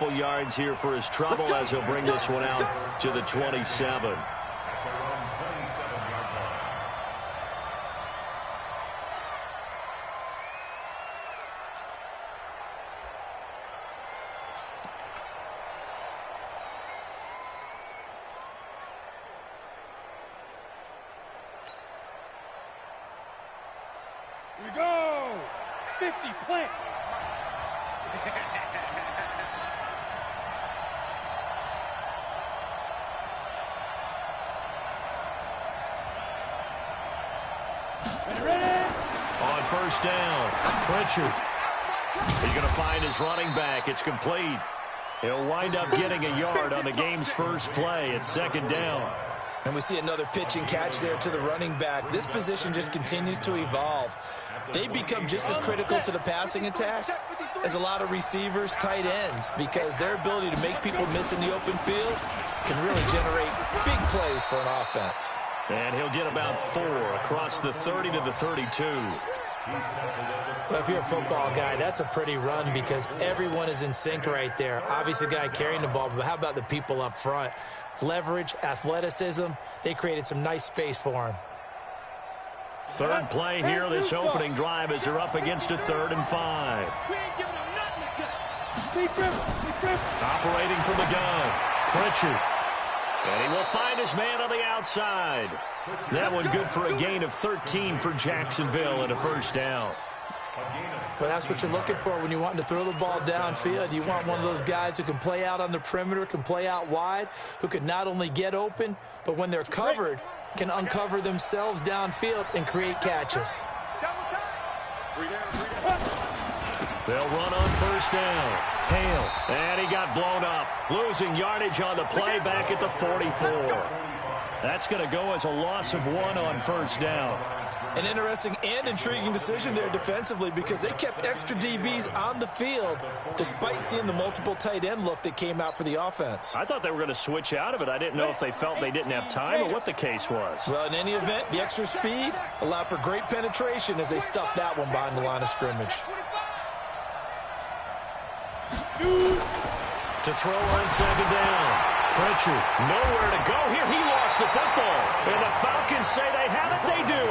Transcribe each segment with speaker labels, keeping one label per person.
Speaker 1: Yards here for his trouble as he'll bring this one out to the 27.
Speaker 2: Here we go! 50 plant!
Speaker 1: On first down, Pritchard. He's going to find his running back. It's complete. He'll wind up getting a yard on the game's first play at second down.
Speaker 3: And we see another pitch and catch there to the running back. This position just continues to evolve. They become just as critical to the passing attack as a lot of receivers, tight ends, because their ability to make people miss in the open field can really generate big plays for an offense.
Speaker 1: And he'll get about 4 across the 30 to the 32.
Speaker 3: Well, if you're a football guy, that's a pretty run because everyone is in sync right there. Obviously, the guy carrying the ball, but how about the people up front? Leverage, athleticism, they created some nice space for him.
Speaker 1: Third play here, this opening drive as they're up against a 3rd and 5. Operating from the gun, Pritchard. And he will find his man on the outside. That one good for a gain of 13 for Jacksonville and a first down.
Speaker 3: Well, that's what you're looking for when you're wanting to throw the ball downfield. You want one of those guys who can play out on the perimeter, can play out wide, who can not only get open, but when they're covered, can uncover themselves downfield and create catches.
Speaker 1: They'll run on first down. Hale, and he got blown up. Losing yardage on the play back at the 44. That's going to go as a loss of 1 on first down.
Speaker 3: An interesting and intriguing decision there defensively because they kept extra DBs on the field despite seeing the multiple tight end look that came out for the offense.
Speaker 1: I thought they were going to switch out of it. I didn't know if they felt they didn't have time or what the case was.
Speaker 3: Well, in any event, the extra speed allowed for great penetration as they stuffed that one behind the line of scrimmage.
Speaker 1: To throw on second down. Pritchard, nowhere to go here. He lost the football. And the Falcons say they have it. They do.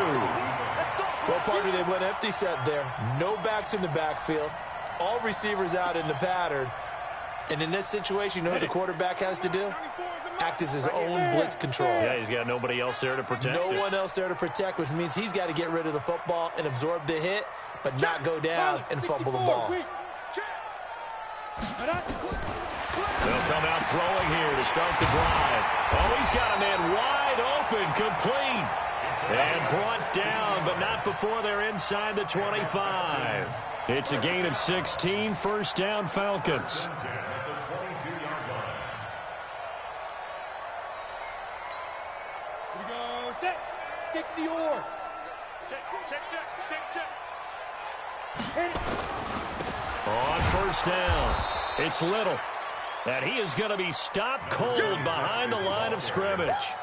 Speaker 3: Well, partner, they went empty set there. No backs in the backfield. All receivers out in the pattern. And in this situation, you know what the quarterback has to do? Act as his own blitz control.
Speaker 1: Yeah, he's got nobody else there to protect
Speaker 3: No one else there to protect, which means he's got to get rid of the football and absorb the hit, but not go down and fumble the ball.
Speaker 1: They'll come out throwing here to start the drive. Oh, he's got a man wide open, complete. And brought down, but not before they're inside the 25. It's a gain of 16, first down Falcons.
Speaker 2: Here we go, set, 60 or. Check.
Speaker 1: On first down, it's Little. And he is going to be stopped cold behind the line of scrimmage.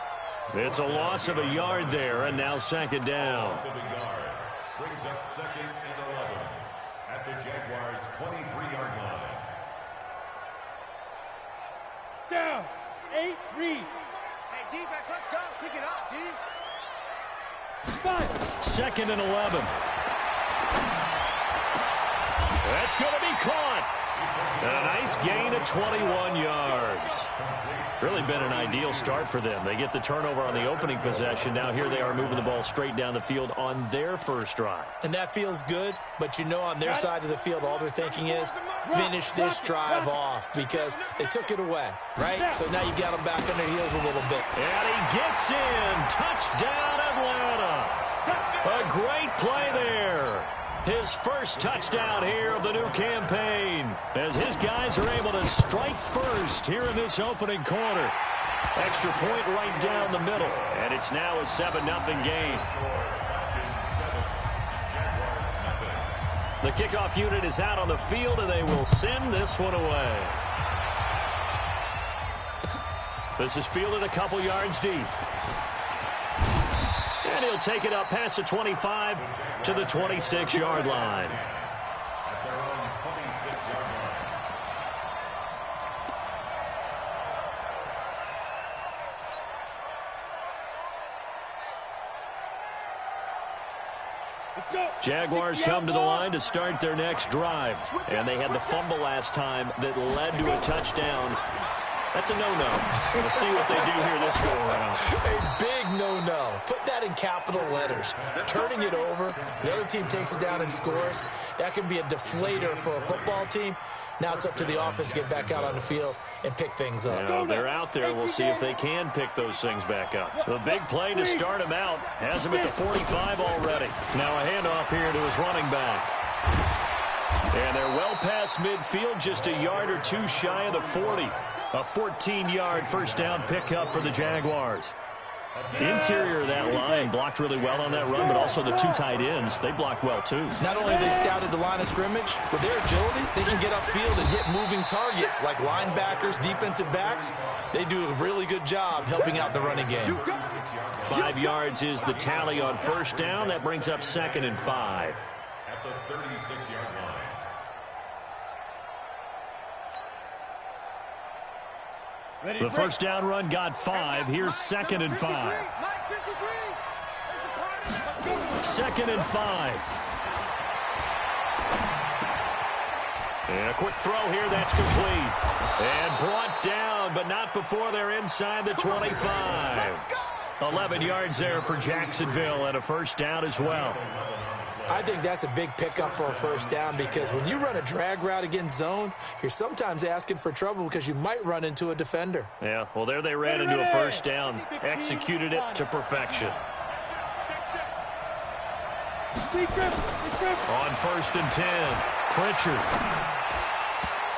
Speaker 1: It's a loss of a yard there, and now second down.
Speaker 4: Brings up 2nd and 11 at the Jaguars' 23-yard line.
Speaker 2: Down, 8, read.
Speaker 5: Hey, defense, let's go. Pick it up, D.
Speaker 2: 5.
Speaker 1: 2nd and 11. That's going to be caught. And a nice gain of 21 yards. Really been an ideal start for them. They get the turnover on the opening possession. Now here they are moving the ball straight down the field on their first drive.
Speaker 3: And that feels good, but you know on their side of the field all they're thinking is finish this drive off because they took it away, right? So now you've got them back on their heels a little bit.
Speaker 1: And he gets in. Touchdown, Atlanta. A great play there. His first touchdown here of the new campaign as his guys are able to strike first here in this opening quarter. Extra point right down the middle, and it's now a 7-0 game. The kickoff unit is out on the field, and they will send this one away. This is fielded a couple yards deep. And he'll take it up past the 25 to the 26-yard line. Jaguars come to the line to start their next drive. And they had the fumble last time that led to a touchdown. That's a no-no. We'll see what they do here this go-around.
Speaker 3: A big no-no. Put that in capital letters. Turning it over, the other team takes it down and scores. That can be a deflator for a football team. Now it's up to the offense to get back out on the field and pick things up.
Speaker 1: Yeah, they're out there. We'll see if they can pick those things back up. The big play to start him out. Has him at the 45 already. Now a handoff here to his running back. And they're well past midfield, just a yard or two shy of the 40. A 14-yard first down pickup for the Jaguars. Interior of that line blocked really well on that run, but also the two tight ends, they blocked well too.
Speaker 3: Not only have they scouted the line of scrimmage, with their agility, they can get upfield and hit moving targets like linebackers, defensive backs. They do a really good job helping out the running game.
Speaker 1: 5 yards is the tally on first down. That brings up 2nd and 5.
Speaker 4: At the 36-yard line.
Speaker 1: The first down run got 5. Here's 2nd and 5. 2nd and 5. And a quick throw here, that's complete. And brought down, but not before they're inside the 25. 11 yards there for Jacksonville, and a first down as well.
Speaker 3: I think that's a big pickup for a first down because when you run a drag route against zone, you're sometimes asking for trouble because you might run into a defender.
Speaker 1: Yeah, well, there they ran into a first down, executed it to perfection. On 1st and 10, Pritchard.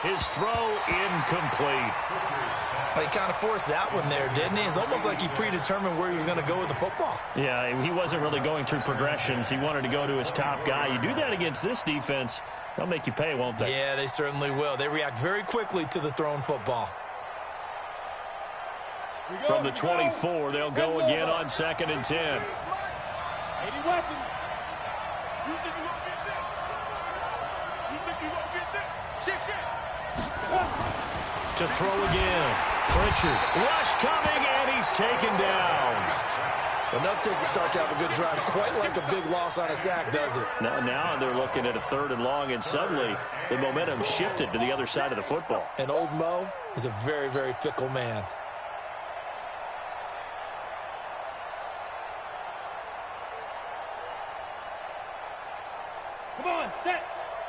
Speaker 1: His throw incomplete.
Speaker 3: He kind of forced that one there, didn't he? It's almost like he predetermined where he was going to go with the football.
Speaker 1: Yeah, he wasn't really going through progressions. He wanted to go to his top guy. You do that against this defense, they'll make you pay, won't they?
Speaker 3: Yeah, they certainly will. They react very quickly to the thrown football.
Speaker 1: From the 24, they'll go again on 2nd and 10.
Speaker 2: 80 weapons. You think you won't get this? You think you won't get this? Shit.
Speaker 1: To throw again. Pritchard. Rush coming, and he's taken down.
Speaker 3: Enough to start to have a good drive. Quite like a big loss on a sack, does it?
Speaker 1: Now they're looking at a 3rd and long, and suddenly the momentum shifted to the other side of the football.
Speaker 3: And old Mo is a very, very fickle man.
Speaker 2: Come on, set.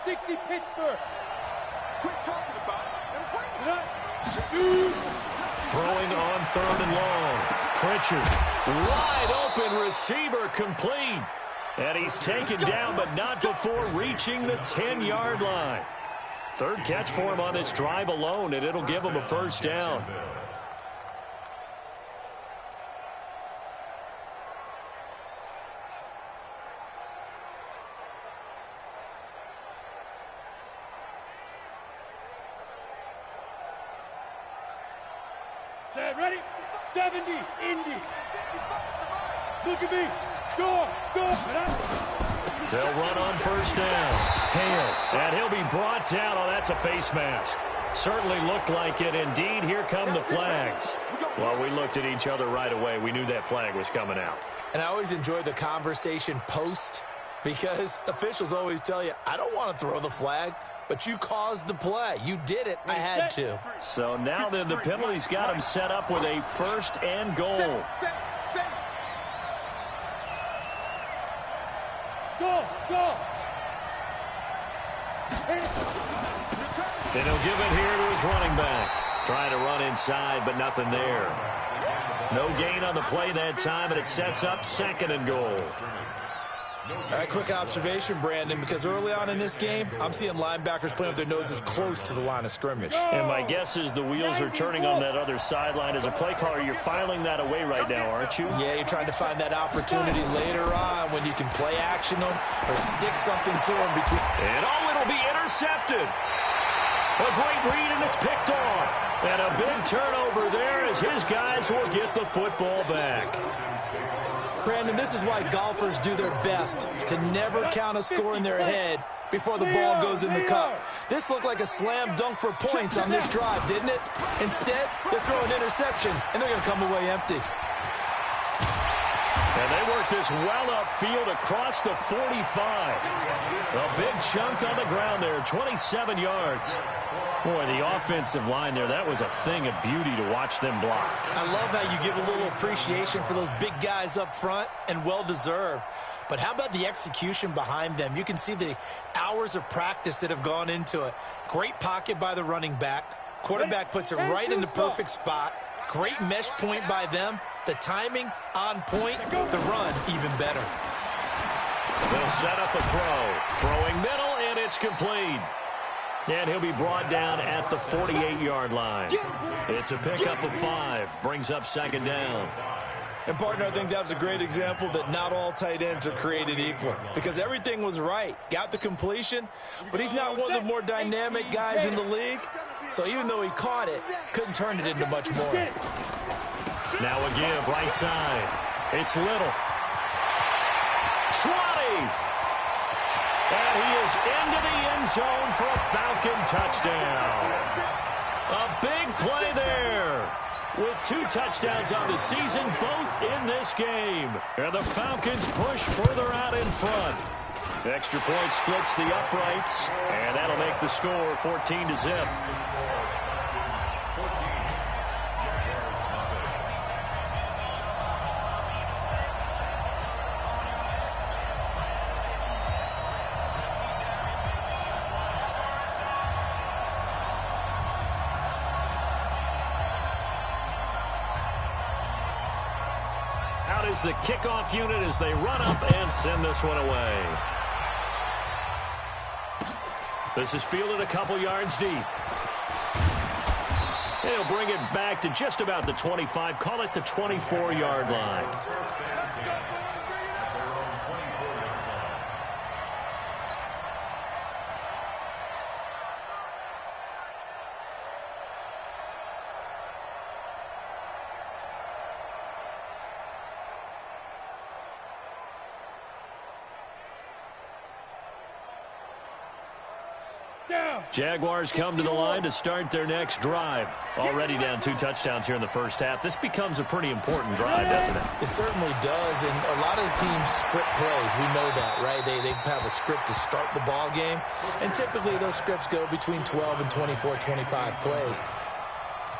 Speaker 2: 60 Pittsburgh. Quit talking about it.
Speaker 1: Throwing on 3rd and long. Pritchard. Wide open receiver complete. And he's taken down, but not before reaching the 10-yard line. 3rd catch for him on this drive alone, and it'll give him a first down.
Speaker 2: Set, ready? 70, Indy. Look at me. Go.
Speaker 1: They'll run on first down. Hale, and he'll be brought down. Oh, that's a face mask. Certainly looked like it. Indeed, here come the flags. Well, we looked at each other right away. We knew that flag was coming out.
Speaker 3: And I always enjoy the conversation post because officials always tell you, I don't want to throw the flag. But you caused the play. You did it. I had to.
Speaker 1: So now then the penalty's got him set up with a 1st and goal.
Speaker 2: Set. Go.
Speaker 1: And he'll give it here to his running back. Trying to run inside, but nothing there. No gain on the play that time, and it sets up 2nd and goal.
Speaker 3: All right, quick observation, Brandon, because early on in this game, I'm seeing linebackers playing with their noses close to the line of scrimmage.
Speaker 1: And my guess is the wheels are turning on that other sideline. As a play caller, you're filing that away right now, aren't you?
Speaker 3: Yeah, you're trying to find that opportunity later on when you can play action them or stick something to them between.
Speaker 1: And it'll be intercepted. A great read, and it's picked off. And a big turnover there as his guys will get the football back.
Speaker 3: Brandon, this is why golfers do their best to never count a score in their head before the ball goes in the cup. This looked like a slam dunk for points on this drive, didn't it? Instead, they're throwing interception, and they're going to come away empty.
Speaker 1: And they work this well upfield across the 45. A big chunk on the ground there, 27 yards. Boy, the offensive line there, that was a thing of beauty to watch them block.
Speaker 3: I love how you give a little appreciation for those big guys up front, and well-deserved. But how about the execution behind them? You can see the hours of practice that have gone into it. Great pocket by the running back. Quarterback puts it right in the perfect spot. Great mesh point by them. The timing on point. The run even better.
Speaker 1: They'll set up a throw. Throwing middle, and it's complete. And he'll be brought down at the 48-yard line. It's a pickup of 5. Brings up second down.
Speaker 3: And, partner, I think that was a great example that not all tight ends are created equal, because everything was right. Got the completion, but he's not one of the more dynamic guys in the league. So even though he caught it, couldn't turn it into much more.
Speaker 1: Now a give, right side. It's Little. 20! And he is into the end zone for a Falcon touchdown. A big play there. With 2 touchdowns on the season, both in this game. And the Falcons push further out in front. Extra point splits the uprights, and that'll make the score 14-0. Out is the kickoff unit as they run up and send this one away. This is fielded a couple yards deep. They'll bring it back to just about the 25. Call it the 24-yard line. Jaguars come to the line to start their next drive. Already down 2 touchdowns here in the first half. This becomes a pretty important drive, doesn't it?
Speaker 3: It certainly does, and a lot of the teams script plays. We know that, right? They have a script to start the ball game, and typically those scripts go between 12 and 24, 25 plays.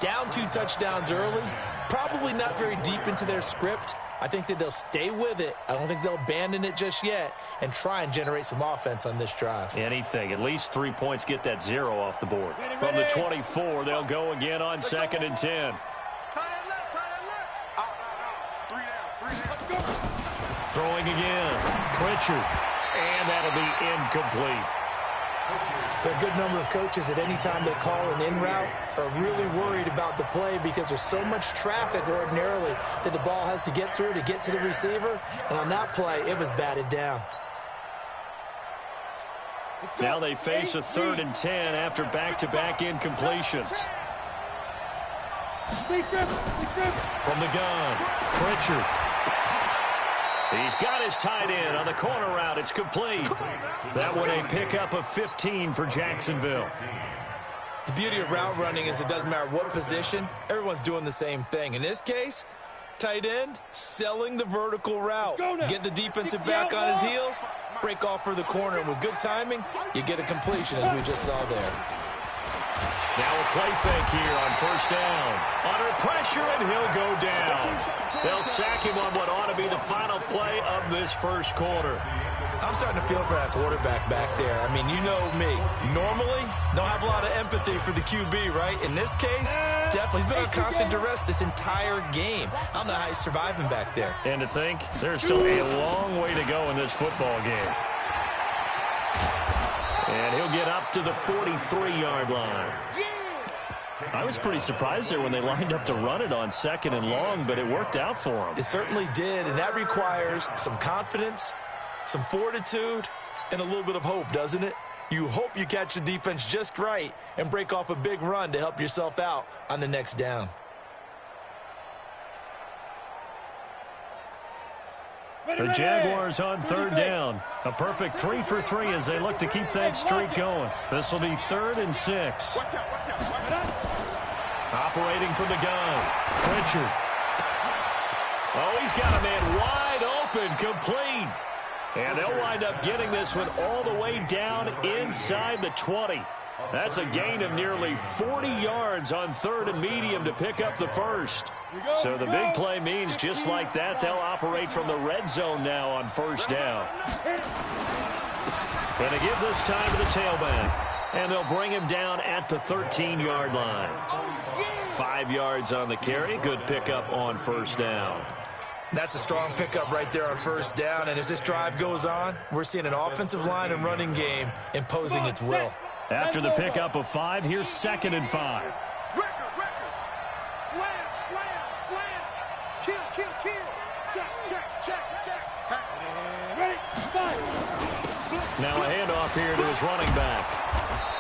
Speaker 3: Down 2 touchdowns early, probably not very deep into their script. I think that they'll stay with it. I don't think they'll abandon it just yet and try and generate some offense on this drive.
Speaker 1: Anything. At least 3 points, get that 0 off the board. From the 24, they'll go again on 2nd and 10. Throwing again. Pritchard. And that'll be incomplete.
Speaker 3: There are a good number of coaches that any time they call an in route are really worried about the play because there's so much traffic ordinarily that the ball has to get through to get to the receiver. And on that play, it was batted down.
Speaker 1: Now they face a 3rd and 10 after back-to-back incompletions. From the gun, Pritchard. He's got his tight end on the corner route. It's complete. That one a pickup of 15 for Jacksonville.
Speaker 3: The beauty of route running is it doesn't matter what position. Everyone's doing the same thing. In this case, tight end, selling the vertical route. Get the defensive back on his heels, break off for the corner. And with good timing, you get a completion, as we just saw there.
Speaker 1: Now a play fake here on 1st down. Under pressure, and he'll go down. They'll sack him on what ought to be the final play of this first quarter.
Speaker 3: I'm starting to feel for that quarterback back there. I mean, you know me. Normally, don't have a lot of empathy for the QB, right? In this case, definitely. He's been on constant duress this entire game. I don't know how he's surviving back there.
Speaker 1: And to think, there's still a long way to go in this football game. And he'll get up to the 43-yard line. I was pretty surprised there when they lined up to run it on 2nd and long, but it worked out for him.
Speaker 3: It certainly did, and that requires some confidence, some fortitude, and a little bit of hope, doesn't it? You hope you catch the defense just right and break off a big run to help yourself out on the next down.
Speaker 1: The Jaguars on 3rd down. A perfect 3 for 3 as they look to keep that streak going. This will be 3rd and 6. Operating from the gun, Pritchard. Oh, he's got a man wide open, complete. And they'll wind up getting this one all the way down inside the 20. That's a gain of nearly 40 yards on 3rd and medium to pick up the first. So the big play means just like that, they'll operate from the red zone now on 1st down. Going to give this time to the tailback. And they'll bring him down at the 13-yard line. 5 yards on the carry. Good pickup on 1st down.
Speaker 3: That's a strong pickup right there on 1st down. And as this drive goes on, we're seeing an offensive line and running game imposing its will.
Speaker 1: After the pickup of 5, here's 2nd and 5.
Speaker 5: Record. Slam. Kill. Check.
Speaker 2: Ready, fight.
Speaker 1: Now a handoff here to his running back.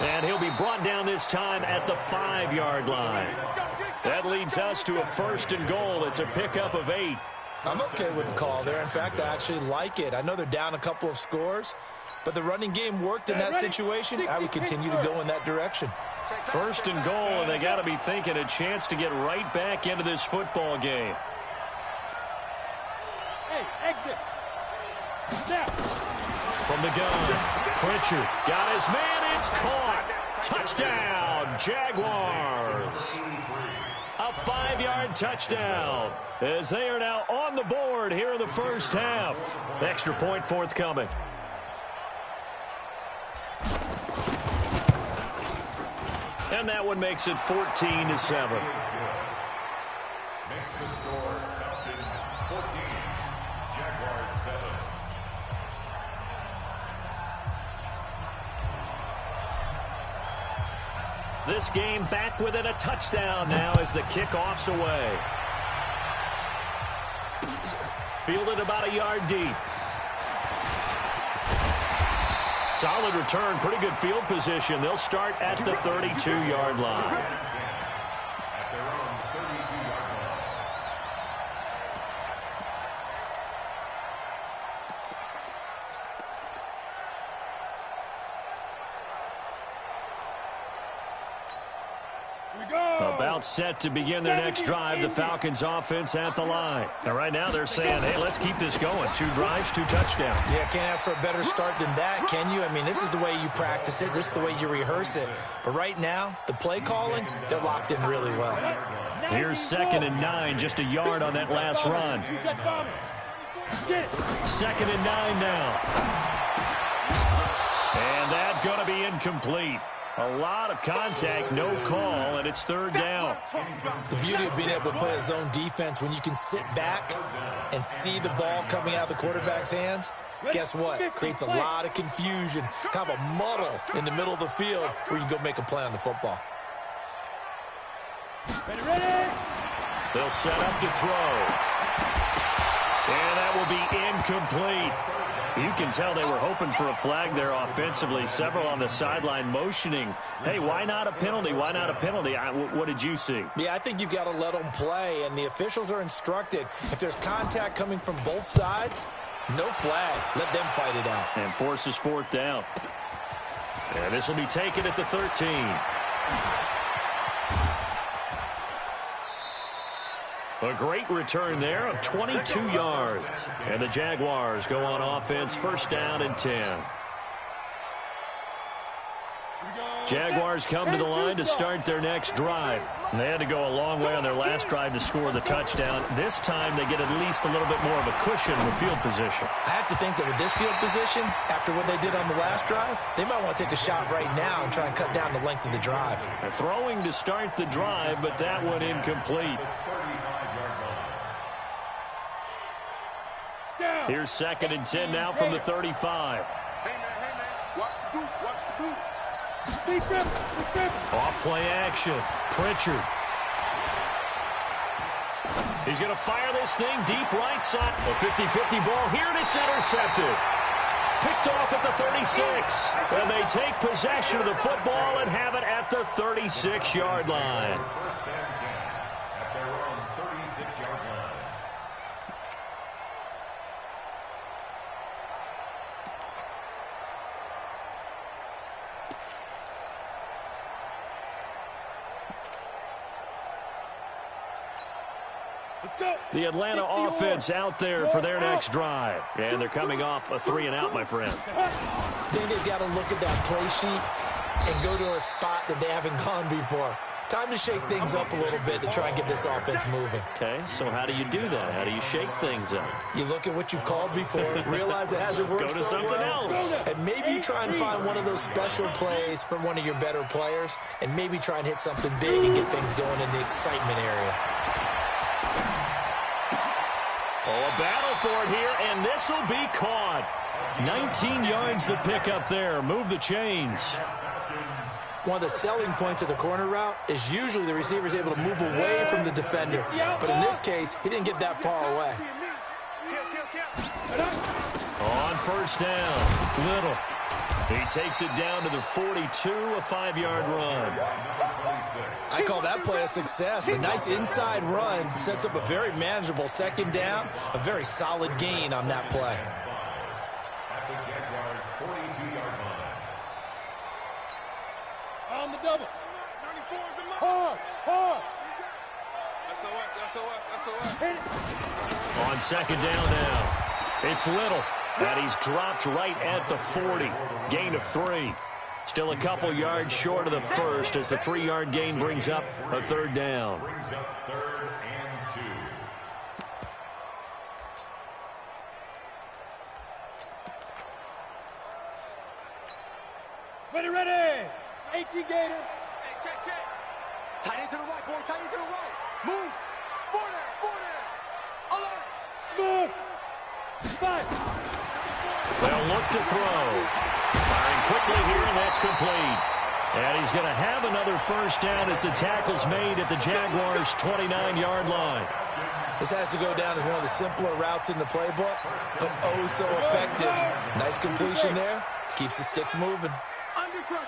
Speaker 1: And he'll be brought down this time at the 5-yard line. That leads us to a 1st and goal. It's a pickup of 8.
Speaker 3: I'm okay with the call there. In fact, I actually like it. I know they're down a couple of scores, but the running game worked in that situation. I would continue to go in that direction.
Speaker 1: 1st and goal, and they got to be thinking a chance to get right back into this football game.
Speaker 2: Hey, exit. Snap.
Speaker 1: From the gun, Pritchard got his man. It's caught. Touchdown, Jaguars. A 5-yard touchdown as they are now on the board here in the 1st half. Extra point forthcoming. And that one makes it 14-7.
Speaker 4: Makes the score Falcons 14, Jaguars 7.
Speaker 1: This game back within a touchdown now as the kickoff's away. Fielded about a yard deep. Solid return, pretty good field position. They'll start at the 32-yard line.
Speaker 4: At their own 32-yard line.
Speaker 1: About set to begin their next drive, the Falcons offense at the line. And right now they're saying, hey, let's keep this going. 2 drives, 2 touchdowns.
Speaker 3: Yeah, can't ask for a better start than that, can you? I mean, this is the way you practice it. This is the way you rehearse it. But right now, the play calling, they're locked in really well.
Speaker 1: Here's 2nd and 9, just a yard on that last run. 2nd and 9 now. And that's going to be incomplete. A lot of contact, no call, and it's 3rd down.
Speaker 3: The beauty of being able to play a zone defense when you can sit back and see the ball coming out of the quarterback's hands, guess what? Creates a lot of confusion, kind of a muddle in the middle of the field where you can go make a play on the football.
Speaker 2: Ready.
Speaker 1: They'll set up to throw. And that will be incomplete. You can tell they were hoping for a flag there offensively. Several on the sideline motioning. Hey, why not a penalty? Why not a penalty? What did you see?
Speaker 3: Yeah, I think you've got to let them play, and the officials are instructed. If there's contact coming from both sides, no flag. Let them fight it out.
Speaker 1: And forces 4th down. And this will be taken at the 13. A great return there of 22 yards. And the Jaguars go on offense, 1st down and 10. Jaguars come to the line to start their next drive. They had to go a long way on their last drive to score the touchdown. This time they get at least a little bit more of a cushion with field position.
Speaker 3: I have to think that with this field position, after what they did on the last drive, they might want to take a shot right now and try and cut down the length of the drive.
Speaker 1: They're throwing to start the drive, but that one incomplete. Here's 2nd and 10 now from the 35.
Speaker 5: Hey, man. Watch the boot.
Speaker 1: Off play action. Pritchard. He's going to fire this thing deep right side. A 50-50 ball here, and it's intercepted. Picked off at the 36. And they take possession of the football and have it at the 36-yard line.
Speaker 4: 1st and 10 at their own 36-yard line.
Speaker 1: The Atlanta offense out there for their next drive. And they're coming off a 3-and-out, my friend.
Speaker 3: I think they've got to look at that play sheet and go to a spot that they haven't gone before. Time to shake things up a little bit to try and get this offense moving.
Speaker 1: Okay, so how do you do that? How do you shake things up?
Speaker 3: You look at what you've called before, realize it hasn't worked
Speaker 1: Go to something else.
Speaker 3: and maybe try and find one of those special plays from one of your better players, and maybe try and hit something big and get things going in the excitement area.
Speaker 1: Oh, a battle for it here, and this will be caught. 19 yards the pick up there. Move the chains.
Speaker 3: One of the selling points of the corner route is usually the receiver is able to move away from the defender. But in this case, he didn't get that far away.
Speaker 1: On first down, Little. He takes it down to the 42, a 5-yard run.
Speaker 3: I call that play a success. A nice inside run sets up a very manageable second down, a very solid gain on that play.
Speaker 4: At the Jaguars' 42-yard line.
Speaker 2: On the double. Hard. SOS.
Speaker 1: On second down now, it's Little. And he's dropped right at the 40. Gain of 3. Still a couple yards short of the first as the 3-yard gain brings up a third down.
Speaker 4: Brings up 3rd and 2.
Speaker 2: Ready. 18 Gator. Hey, check. Tight end to the right, boy. Tight end to the right. Move. 4 there. Alert. Smooth. Spot.
Speaker 1: They'll look to throw. Firing quickly here, and that's complete. And he's going to have another first down as the tackle's made at the Jaguars' 29-yard line.
Speaker 3: This has to go down as one of the simpler routes in the playbook, but oh so effective. Nice completion there. Keeps the sticks moving.
Speaker 2: Undercrush.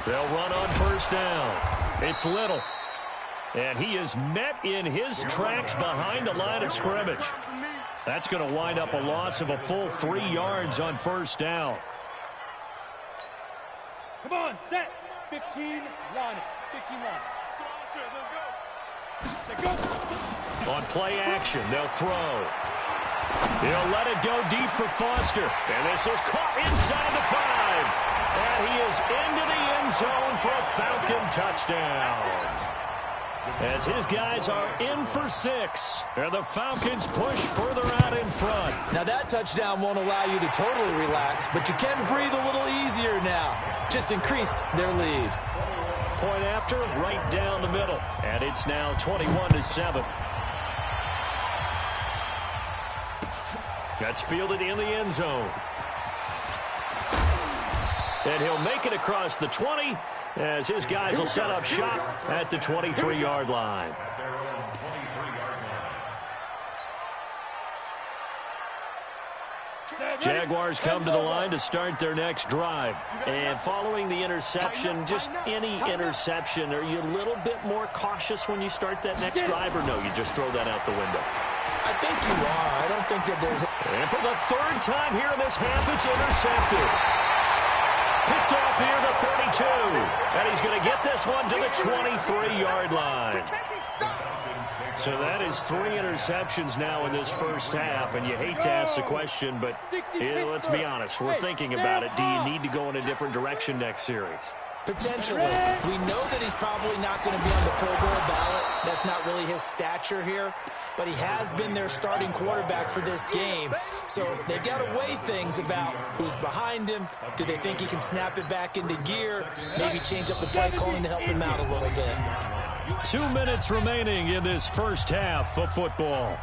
Speaker 1: They'll run on first down. It's Little. And he is met in his tracks behind the line of scrimmage. That's going to wind up a loss of a full 3 yards on first down.
Speaker 2: Come on, set. 15, line. Let's go.
Speaker 1: On play action, they'll throw. He'll let it go deep for Foster. And this is caught inside the 5. And he is into the end zone for a Falcon touchdown. As his guys are in for 6. And the Falcons push further out in front.
Speaker 3: Now that touchdown won't allow you to totally relax, but you can breathe a little easier now. Just increased their lead.
Speaker 1: Point after, right down the middle. And it's now 21-7. That's fielded in the end zone. And he'll make it across the 20 as his guys will set up shop at the 23-yard line. Jaguars come to the line to start their next drive. And following the interception, just any interception, are you a little bit more cautious when you start that next drive, or no, you just throw that out the window?
Speaker 3: I think you are. I don't think that there's...
Speaker 1: And for the 3rd time here in this half, it's intercepted. Picked off here to 32. And he's going to get this one to the 23-yard line. So that is 3 interceptions now in this first half. And you hate to ask the question, but let's be honest. We're thinking about it. Do you need to go in a different direction next series?
Speaker 3: Potentially. We know that he's probably not going to be on the Pro Bowl ballot. That's not really his stature here. But he has been their starting quarterback for this game. So they've got to weigh things about who's behind him. Do they think he can snap it back into gear? Maybe change up the play calling to help him out a little bit.
Speaker 1: 2 minutes remaining in this first half of football.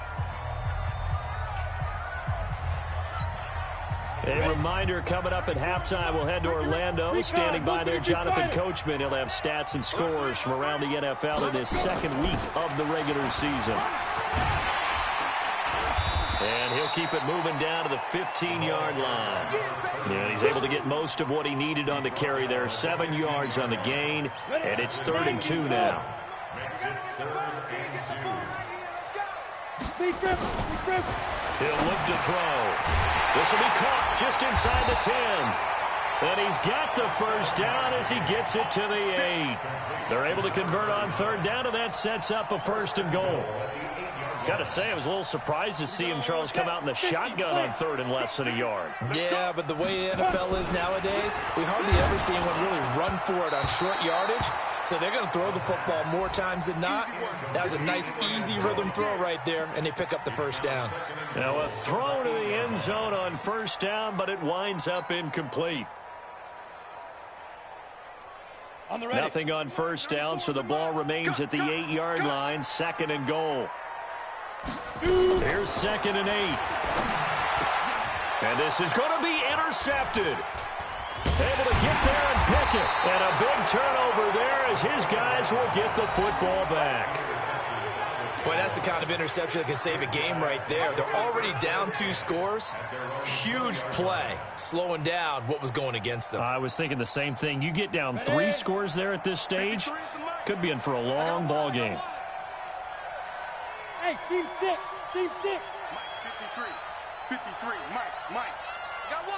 Speaker 1: A reminder, coming up at halftime, we'll head to Orlando. Standing by there, Jonathan Coachman. He'll have stats and scores from around the NFL in this second week of the regular season. And he'll keep it moving down to the 15-yard line. And he's able to get most of what he needed on the carry there. 7 yards on the gain, and it's 3rd and 2 now.
Speaker 4: Makes it 3rd and 2.
Speaker 1: He'll look to throw. This will be caught just inside the 10. And he's got the first down as he gets it to the 8. They're able to convert on third down, and that sets up a 1st and goal.
Speaker 6: Got to say, I was a little surprised to see him, Charles, come out in the shotgun on 3rd and less than a yard.
Speaker 3: Yeah, but the way the NFL is nowadays, we hardly ever see anyone really run for it on short yardage. So they're going to throw the football more times than not. That was a nice, easy rhythm throw right there, and they pick up the first down.
Speaker 1: Now a throw to the end zone on first down, but it winds up incomplete. Nothing on first down, so the ball remains at the 8-yard line, 2nd and goal. Here's 2nd and 8. And this is going to be intercepted. Able to get there and pick it. And a big turnover there as his guys will get the football back.
Speaker 3: Boy, that's the kind of interception that can save a game right there. They're already down 2 scores. Huge play, slowing down what was going against them.
Speaker 6: I was thinking the same thing. You get down 3 scores there at this stage, could be in for a long ball game.
Speaker 2: Hey, Steve 6. Steve 6. Mike, 53. 53. Mike. I got one.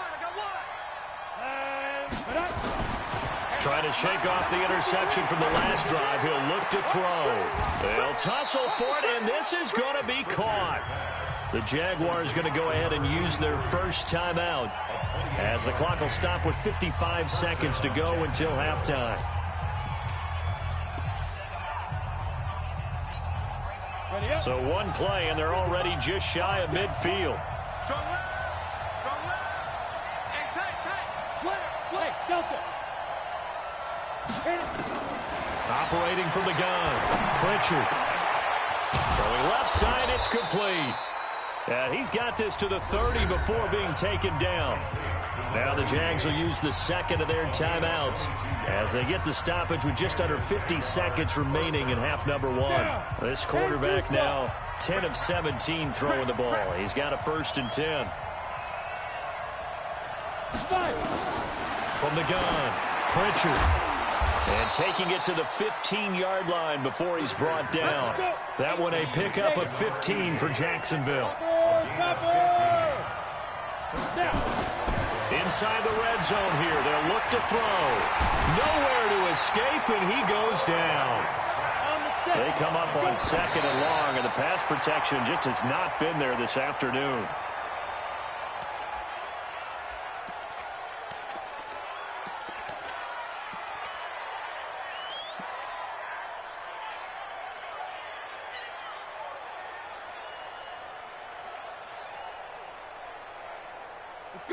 Speaker 1: Trying to shake off the interception from the last drive. He'll look to throw. They'll tussle for it, and this is going to be caught. The Jaguars going to go ahead and use their first timeout as the clock will stop with 55 seconds to go until halftime. So one play, and they're already just shy of midfield.
Speaker 2: Strong left. And tight. Slam. Delta.
Speaker 1: Operating from the gun, Pritchard. Throwing left side, it's complete. And he's got this to the 30 before being taken down. Now the Jags will use the 2nd of their timeouts as they get the stoppage with just under 50 seconds remaining in half number 1. This quarterback now 10 of 17 throwing the ball. He's got a 1st and 10. From the gun, Pritchard. And taking it to the 15-yard line before he's brought down. That one a pickup of 15 for Jacksonville. Inside the red zone here. They'll look to throw. Nowhere to escape, and he goes down. They come up on 2nd and long, and the pass protection just has not been there this afternoon.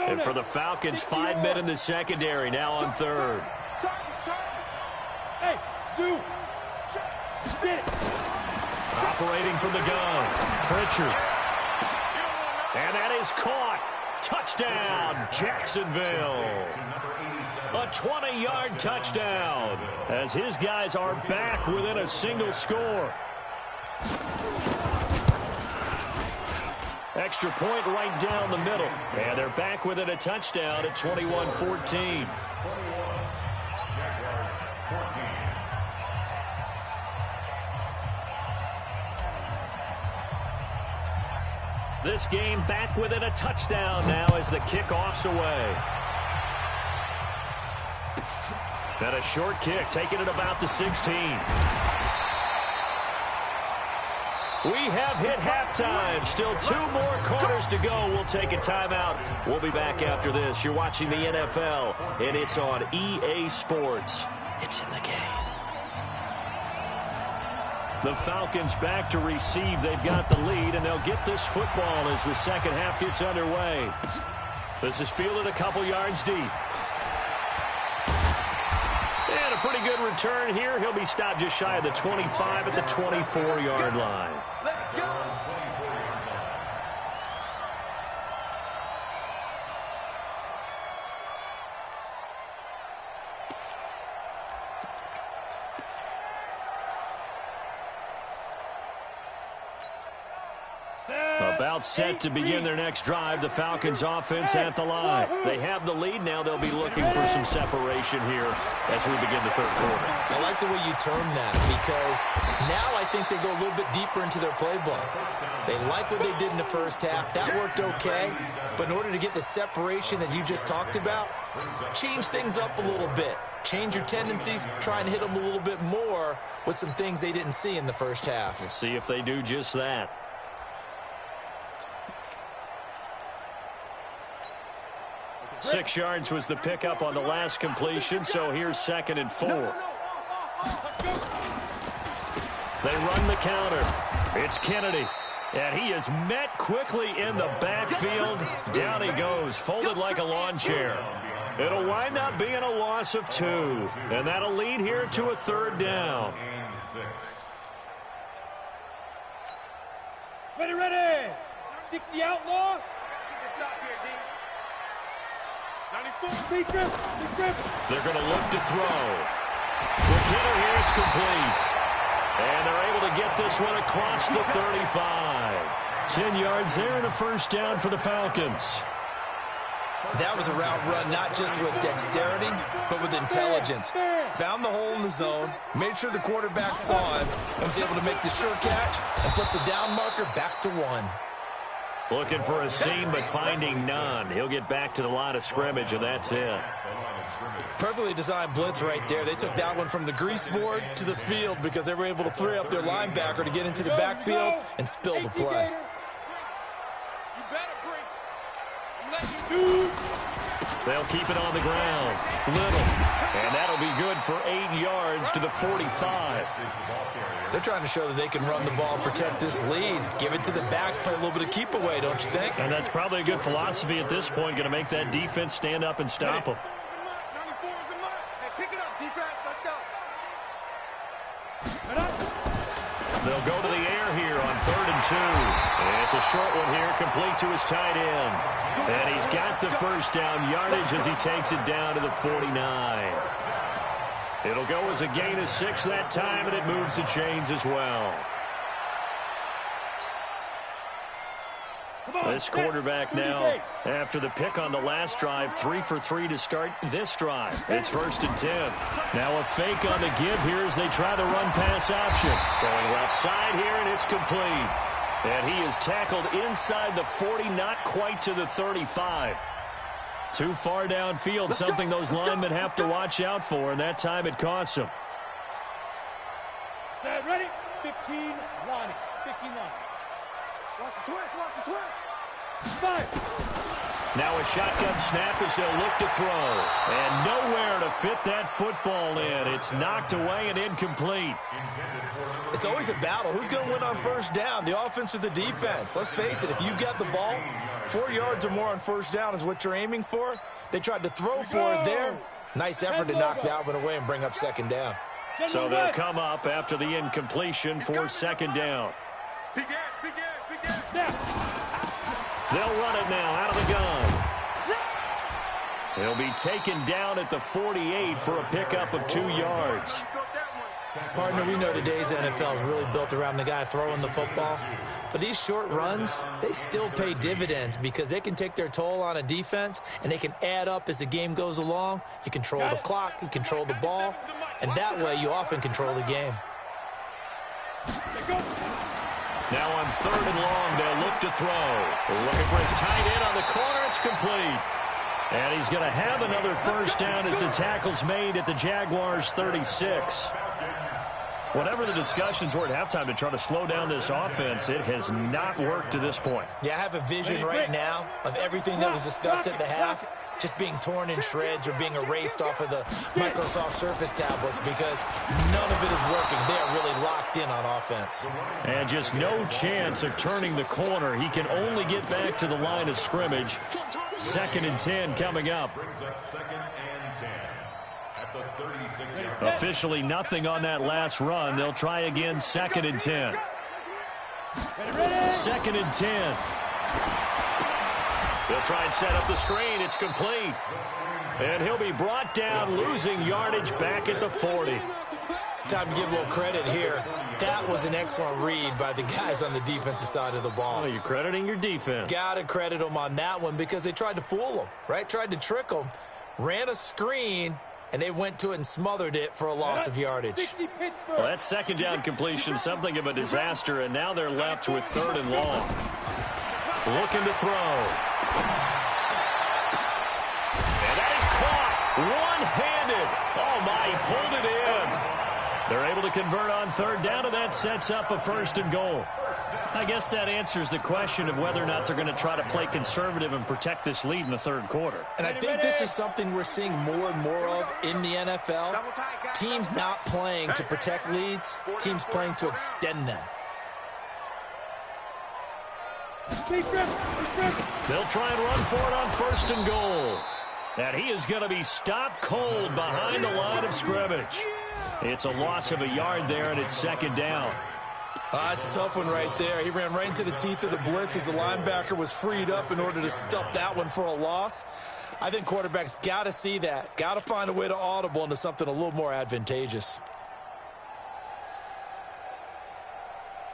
Speaker 1: And for the Falcons, 5 men in the secondary, now on 3rd.
Speaker 2: Hey, Zoo.
Speaker 1: Operating from the gun, Pritchard. And that is caught. Touchdown, Jacksonville. A 20-yard touchdown as his guys are back within a single score. Extra point right down the middle. And they're back within a touchdown at 21-14. This game back within a touchdown now as the kickoff's away. And a short kick, taking it about the 16. We have hit halftime. Still 2 more quarters to go. We'll take a timeout. We'll be back after this. You're watching the NFL, and it's on EA Sports. It's in the game. The Falcons back to receive. They've got the lead, and they'll get this football as the second half gets underway. This is fielded a couple yards deep. And a pretty good return here. He'll be stopped just shy of the 25 at the 24-yard line.
Speaker 2: Let's go.
Speaker 1: A About set to begin their next drive. The Falcons offense at the line. They have the lead now. They'll be looking for some separation here as we begin the third quarter.
Speaker 3: I like the way you term that because now I think they go a little bit deeper into their playbook. They like what they did in the first half. That worked okay. But in order to get the separation that you just talked about, change things up a little bit. Change your tendencies. Try and hit them a little bit more with some things they didn't see in the first half.
Speaker 1: We'll see if they do just that. Six yards was the pickup on the last completion, so here's 2nd and 4. They run the counter. It's Kennedy. And he is met quickly in the backfield. Down he goes, folded like a lawn chair. It'll wind up being a loss of 2. And that'll lead here to a 3rd down.
Speaker 2: Ready. 60 outlaw. Stop here, D. 94. Big grip.
Speaker 1: They're going to look to throw. McKinnon here, it's complete. And they're able to get this one across the 35. 10 yards there and a 1st down for the Falcons.
Speaker 3: That was a route run not just with dexterity, but with intelligence. Found the hole in the zone, made sure the quarterback saw him, and was able to make the sure catch and flip the down marker back to 1.
Speaker 1: Looking for a seam, but finding none. He'll get back to the line of scrimmage, and that's it.
Speaker 3: Perfectly designed blitz right there. They took that one from the grease board to the field because they were able to free up their linebacker to get into the backfield and spill the play.
Speaker 2: You better break. I'm letting you choose.
Speaker 1: They'll keep it on the ground. Little. And that'll be good for 8 yards to the 45.
Speaker 3: They're trying to show that they can run the ball, protect this lead. Give it to the backs, play a little bit of keep away, don't you think?
Speaker 1: And that's probably a good philosophy at this point, going to make that defense stand up and stop them.
Speaker 5: 94 is in line. Hey, pick it up, defense. Let's go.
Speaker 1: They'll go to the air here on 3rd and 2. And it's a short one here, complete to his tight end. And he's got the 1st down yardage as he takes it down to the 49. It'll go as a gain of 6 that time, and it moves the chains as well. This quarterback now, after the pick on the last drive, 3 for 3 to start this drive. It's 1st and 10. Now a fake on the give here as they try the run-pass option. Throwing left side here, and it's complete. And he is tackled inside the 40, not quite to the 35. Too far downfield, something those linemen have to watch out for, and that time it costs them.
Speaker 2: Set, ready? 15, line. 15, line.
Speaker 5: Watch the twist.
Speaker 2: 5.
Speaker 1: Now a shotgun snap as they'll look to throw. And nowhere to fit that football in. It's knocked away and incomplete.
Speaker 3: It's always a battle. Who's going to win on 1st down, the offense or the defense? Let's face it, if you've got the ball, 4 yards or more on 1st down is what you're aiming for. They tried to throw for it there. Nice effort to knock that one away and bring up 2nd down.
Speaker 1: So they'll come up after the incompletion for 2nd down.
Speaker 5: Big ass.
Speaker 2: Snap.
Speaker 1: They'll run it now out of the gun. He'll be taken down at the 48 for a pickup of 2 yards.
Speaker 3: Partner, we know today's NFL is really built around the guy throwing the football. But these short runs, they still pay dividends because they can take their toll on a defense and they can add up as the game goes along. You control the clock, you control the ball, and that way you often control the game.
Speaker 1: Now on 3rd and long, they'll look to throw. Looking for his tight end on the corner. It's complete. And he's going to have another 1st down as the tackle's made at the Jaguars' 36. Whatever the discussions were at halftime to try to slow down this offense, it has not worked to this point.
Speaker 3: Yeah, I have a vision right now of everything that was discussed at the half just being torn in shreds or being erased off of the Microsoft Surface tablets because none of it is working. They are really locked in on offense.
Speaker 1: And just no chance of turning the corner. He can only get back to the line of scrimmage. 2nd and 10 coming up. Officially nothing on that last run. They'll try again 2nd and 10. 2nd and 10. They'll try and set up the screen. It's complete. And he'll be brought down, losing yardage back at the 40.
Speaker 3: time to give a little credit here. That was an excellent read by the guys on the defensive side of the ball.
Speaker 6: Oh, you're crediting your defense.
Speaker 3: Got to credit them on that one because they tried to fool them, right? Tried to trick them, ran a screen, and they went to it and smothered it for a loss of yardage.
Speaker 6: Well, that second down completion, something of a disaster, and now they're left with 3rd and long. Looking to throw. And that is caught one-handed. Oh, my, he pulled it in. They're able to convert on 3rd down, and that sets up a 1st and goal. I guess that answers the question of whether or not they're going to try to play conservative and protect this lead in the 3rd quarter.
Speaker 3: And I think this is something we're seeing more and more of in the NFL. Teams not playing to protect leads, teams playing to extend them.
Speaker 6: They'll try and run for it on 1st and goal. And he is going to be stopped cold behind the line of scrimmage. It's a loss of a yard there, and it's 2nd down.
Speaker 3: It's a tough one right there. He ran right into the teeth of the blitz as the linebacker was freed up in order to stop that one for a loss. I think quarterbacks got to see that. Got to find a way to audible into something a little more advantageous.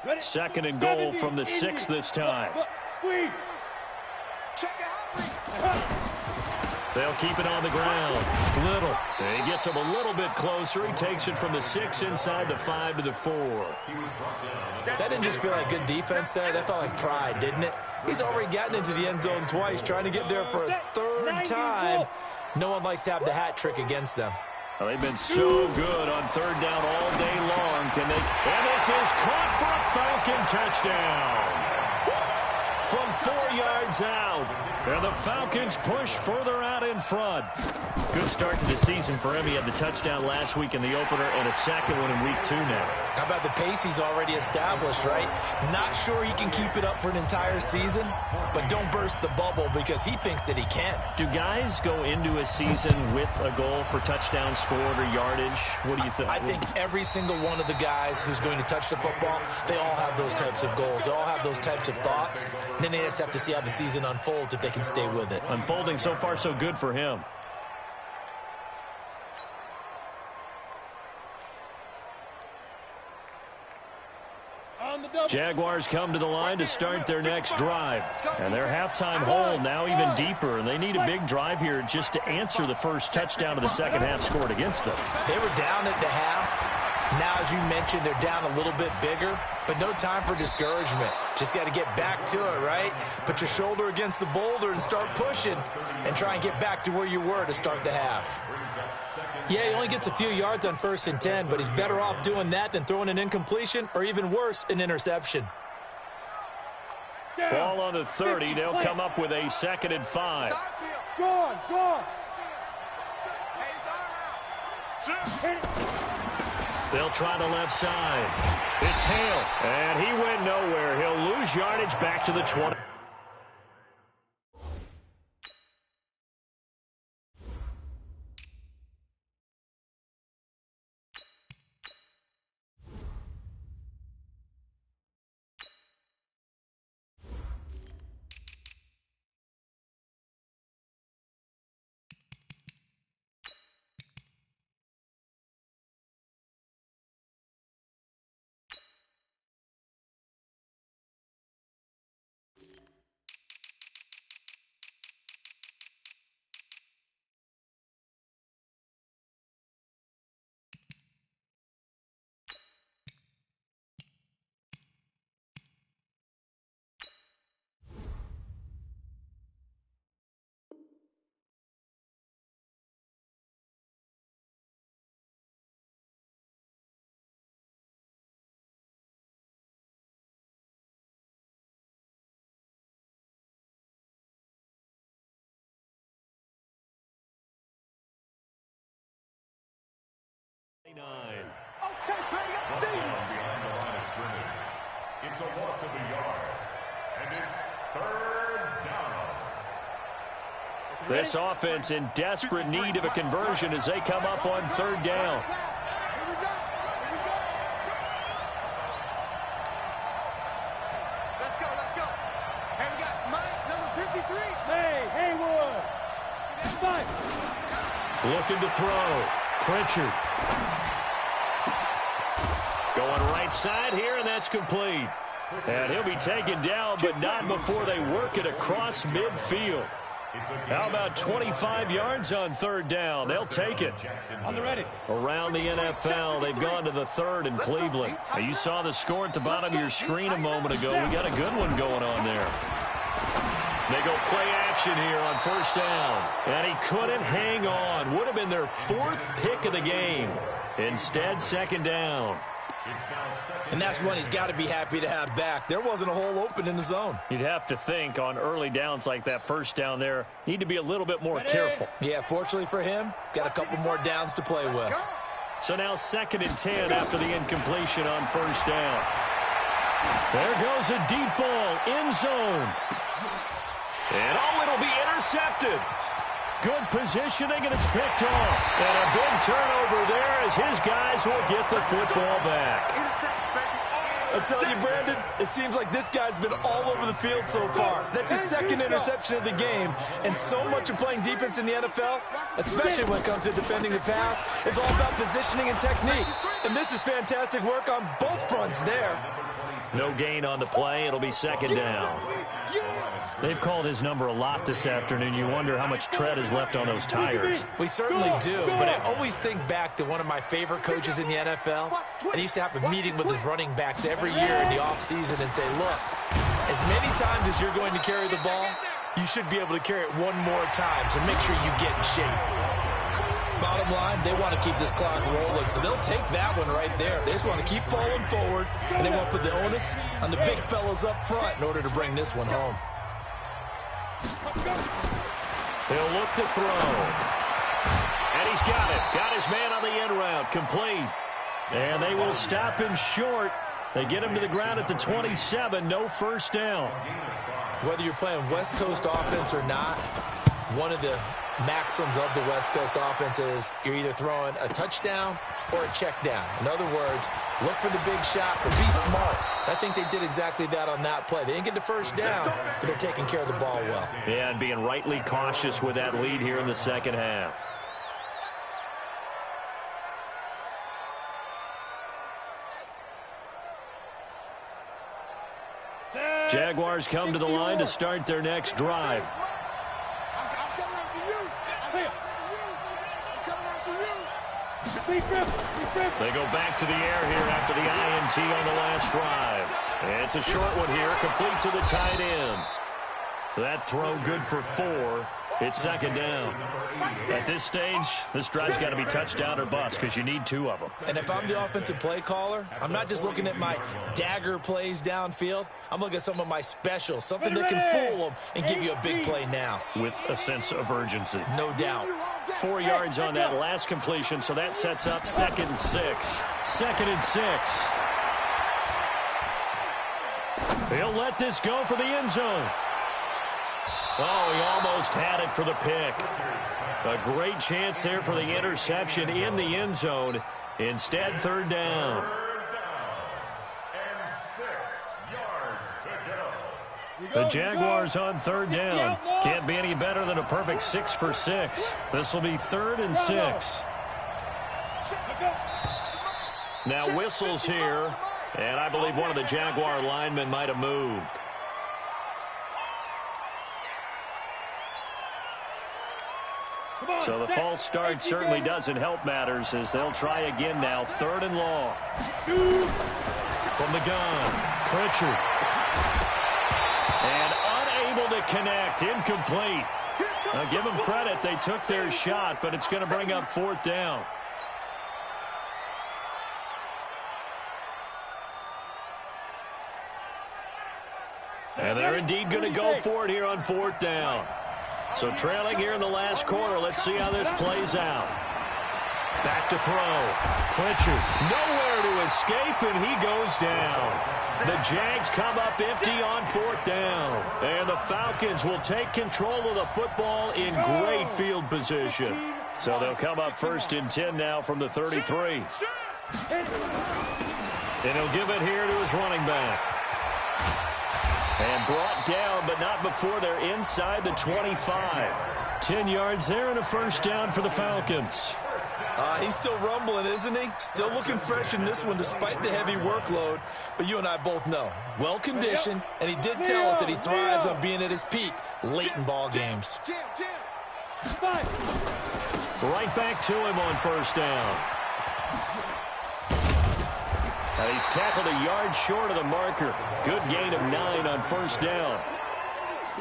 Speaker 6: 2nd and goal from the 6 this time. They'll keep it on the ground. Little. He gets him a little bit closer. He takes it from the 6 inside the 5 to the 4.
Speaker 3: That didn't just feel like good defense there. That felt like pride, didn't it? He's already gotten into the end zone twice, trying to get there for a 3rd time. No one likes to have the hat trick against them.
Speaker 6: Well, they've been so good on 3rd down all day long. Can they? And this is caught for a Falcon touchdown. From 4 yards out. And the Falcons push further out in front. Good start to the season for him. He had the touchdown last week in the opener and a second one in week 2 now.
Speaker 3: How about the pace he's already established, right? Not sure he can keep it up for an entire season, but don't burst the bubble because he thinks that he can.
Speaker 6: Do guys go into a season with a goal for touchdowns scored or yardage? What do you think?
Speaker 3: I think every single one of the guys who's going to touch the football, they all have those types of goals. They all have those types of thoughts. And then they just have to see how the season unfolds if they can stay with it.
Speaker 6: Unfolding so far so good for him. Jaguars come to the line to start their next drive. And their halftime hole now even deeper. And they need a big drive here just to answer the first touchdown of the second half scored against them.
Speaker 3: They were down at the half. Now, as you mentioned, they're down a little bit bigger, but no time for discouragement. Just got to get back to it, right? Put your shoulder against the boulder and start pushing and try and get back to where you were to start the half. Yeah, he only gets a few yards on 1st and 10, but he's better off doing that than throwing an incompletion or even worse, an interception.
Speaker 6: Ball on the 30. They'll come up with a 2nd and 5.
Speaker 2: Go on.
Speaker 6: They'll try the left side. It's Hale, and he went nowhere. He'll lose yardage back to the 20.
Speaker 4: Behind the line of scrimmage. It's a loss of a yard. And it's 3rd down.
Speaker 6: This offense in desperate need of a conversion as they come up on 3rd down.
Speaker 5: Let's go. Hey, we got Mike, number 53.
Speaker 2: Hey, Haywood.
Speaker 6: Looking to throw. Pritchard.
Speaker 1: right side here, and that's complete. And he'll be taken down, but not before they work it across midfield. How about 25 yards on third down? They'll take it.
Speaker 2: On the ready.
Speaker 1: Around the NFL, they've gone to the third in Cleveland. Now, you saw the score at the bottom of your screen a moment ago. We got a good one going on there. They go play action here on first down. And he couldn't hang on. Would have been their fourth pick of the game. Instead, second down.
Speaker 3: And that's one he's got to be happy to have back. There wasn't a hole open in the zone.
Speaker 1: You'd have to think on early downs like that first down there, need to be a little bit more careful.
Speaker 3: Yeah, fortunately for him, got a couple more downs to play with.
Speaker 1: So now 2nd and 10 after the incompletion on first down. There goes a deep ball, end zone. And it'll be intercepted. Good positioning, and it's picked off. And a big turnover there as his guys will get the football back.
Speaker 3: I'm telling you, Brandon, it seems like this guy's been all over the field so far. That's his 2nd interception of the game. And so much of playing defense in the NFL, especially when it comes to defending the pass, is all about positioning and technique. And this is fantastic work on both fronts there.
Speaker 1: No gain on the play. It'll be second down. They've called his number a lot this afternoon. You wonder how much tread is left on those tires.
Speaker 3: We certainly do, but I always think back to one of my favorite coaches in the NFL. And he used to have a meeting with his running backs every year in the offseason and say, look, as many times as you're going to carry the ball, you should be able to carry it one more time, so make sure you get in shape. Bottom line, they want to keep this clock rolling, so they'll take that one right there. They just want to keep falling forward, and they want to put the onus on the big fellas up front in order to bring this one home.
Speaker 1: He'll look to throw. And he's got it. Got his man on the end route. Complete. And they will stop him short. They get him to the ground at the 27. No first down.
Speaker 3: Whether you're playing West Coast offense or not, one of the maxims of the West Coast offense is you're either throwing a touchdown or a check down. In other words, look for the big shot, but be smart. I think they did exactly that on that play. They didn't get the first down, but they're taking care of the ball well.
Speaker 1: Yeah, and being rightly cautious with that lead here in the second half. Jaguars come to the line to start their next drive. They go back to the air here after the INT on the last drive. And it's a short one here, complete to the tight end. That throw good for 4. It's second down. At this stage, this drive's got to be touchdown or bust because you need 2 of them.
Speaker 3: And if I'm the offensive play caller, I'm not just looking at my dagger plays downfield. I'm looking at some of my specials, something that can fool them and give you a big play now.
Speaker 1: With a sense of urgency.
Speaker 3: No doubt.
Speaker 1: 4 yards on that last completion, so that sets up 2nd and 6. 2nd and 6. He'll let this go for the end zone. Oh, he almost had it for the pick. A great chance there for the interception in the end zone. Instead, third down.
Speaker 4: And 6 yards to go.
Speaker 1: The Jaguars on third down. Can't be any better than a perfect 6 for 6. This will be 3rd and 6. Now whistles here, and I believe one of the Jaguar linemen might have moved. So the false start certainly doesn't help matters as they'll try again now. 3rd and long. From the gun, Pritchard. And unable to connect, incomplete. Now give them credit, they took their shot, but it's going to bring up 4th down. And they're indeed going to go for it here on 4th down. So trailing here in the last quarter. Let's see how this plays out. Back to throw. Pritchard nowhere to escape, and he goes down. The Jags come up empty on 4th down. And the Falcons will take control of the football in great field position. So they'll come up 1st and 10 now from the 33. And he'll give it here to his running back. And brought down, but not before they're inside the 25. 10 yards there and a first down for the Falcons.
Speaker 3: He's still rumbling, isn't he? Still looking fresh in this one despite the heavy workload. But you and I both know, well-conditioned, and he did tell us that he thrives on being at his peak late in ball games.
Speaker 1: Right back to him on first down. And he's tackled a yard short of the marker. Good gain of 9 on first down.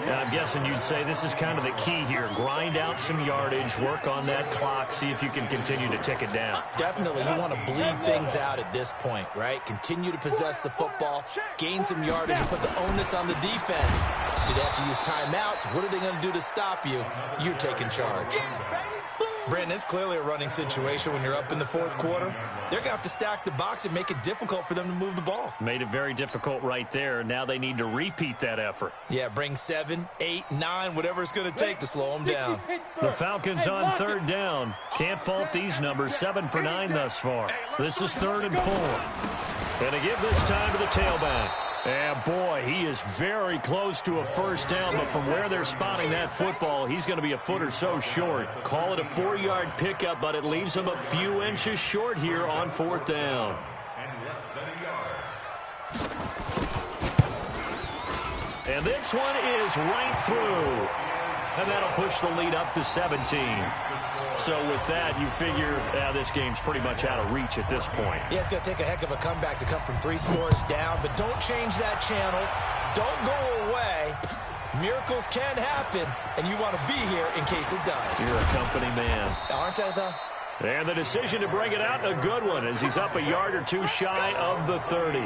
Speaker 6: And I'm guessing you'd say this is kind of the key here. Grind out some yardage, work on that clock, see if you can continue to tick it down.
Speaker 3: Definitely, you want to bleed things out at this point, right? Continue to possess the football, gain some yardage, and put the onus on the defense. Do they have to use timeouts? What are they going to do to stop you? You're taking charge. Brandon, it's clearly a running situation when you're up in the fourth quarter. They're going to have to stack the box and make it difficult for them to move the ball.
Speaker 6: Made it very difficult right there. Now they need to repeat that effort.
Speaker 3: Yeah, bring 7, 8, 9, whatever it's going to take to slow them down.
Speaker 1: The Falcons on third down. Can't fault these numbers. 7 for 9 thus far. This is 3rd and 4. And to give this time to the tailback. And boy, he is very close to a first down, but from where they're spotting that football, he's going to be a foot or so short. Call it a 4-yard pickup, but it leaves him a few inches short here on 4th down. And this one is right through. And that'll push the lead up to 17. So with that, you figure this game's pretty much out of reach at this point.
Speaker 3: Yeah, it's going to take a heck of a comeback to come from 3 scores down, but don't change that channel. Don't go away. Miracles can happen, and you want to be here in case it does.
Speaker 1: You're a company man.
Speaker 3: Aren't I, though?
Speaker 1: And the decision to bring it out, a good one, as he's up a yard or 2 shy of the 30.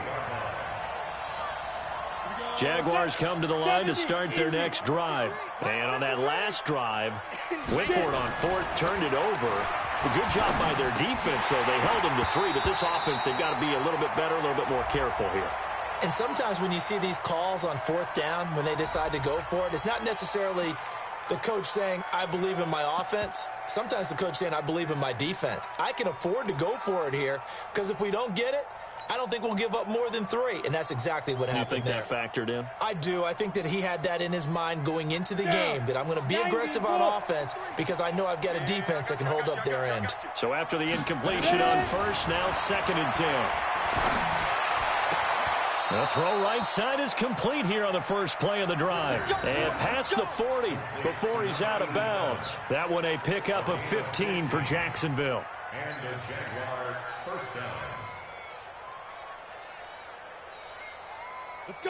Speaker 1: Jaguars come to the line to start their next drive. And on that last drive, went for it on 4th, turned it over. A good job by their defense, though. They held them to 3, but this offense, they've got to be a little bit better, a little bit more careful here.
Speaker 3: And sometimes when you see these calls on 4th down, when they decide to go for it, it's not necessarily the coach saying, I believe in my offense. Sometimes the coach saying, I believe in my defense. I can afford to go for it here, because if we don't get it, I don't think we'll give up more than 3, and that's exactly what happened there.
Speaker 1: You think that factored in?
Speaker 3: I do. I think that he had that in his mind going into the game, that I'm going to be aggressive on offense because I know I've got a defense that can hold up their end.
Speaker 1: So after the incompletion on first, now 2nd and 10. The throw right side is complete here on the first play of the drive. And past the 40 before he's out of bounds. That one a pickup of 15 for Jacksonville.
Speaker 4: And the Jaguar first down.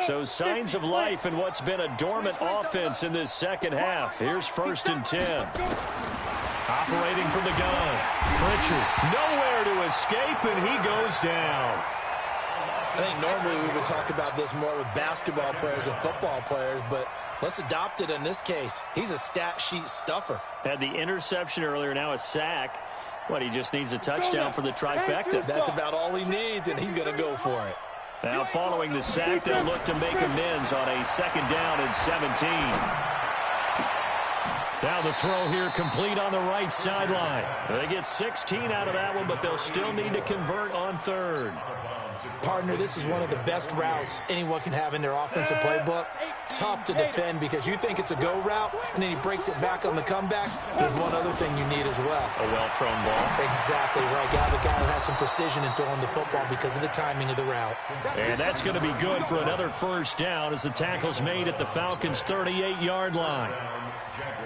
Speaker 1: So signs of life in what's been a dormant offense in this second half. Here's 1st and 10. Operating from the gun. Pritchard nowhere to escape, and he goes down.
Speaker 3: I think normally we would talk about this more with basketball players and football players, but let's adopt it in this case. He's a stat sheet stuffer.
Speaker 1: Had the interception earlier, now a sack. What, he just needs a touchdown for the trifecta.
Speaker 3: That's about all he needs, and he's going to go for it.
Speaker 1: Now following the sack, they'll look to make amends on a 2nd down and 17. Now the throw here complete on the right sideline. They get 16 out of that one, but they'll still need to convert on 3rd.
Speaker 3: Partner, this is one of the best routes anyone can have in their offensive playbook. Tough to defend because you think it's a go route, and then he breaks it back on the comeback. There's one other thing you need as well.
Speaker 1: A well-thrown ball.
Speaker 3: Exactly right. Got a guy who has some precision in throwing the football because of the timing of the route.
Speaker 1: And that's going to be good for another first down as the tackle's made at the Falcons' 38-yard line.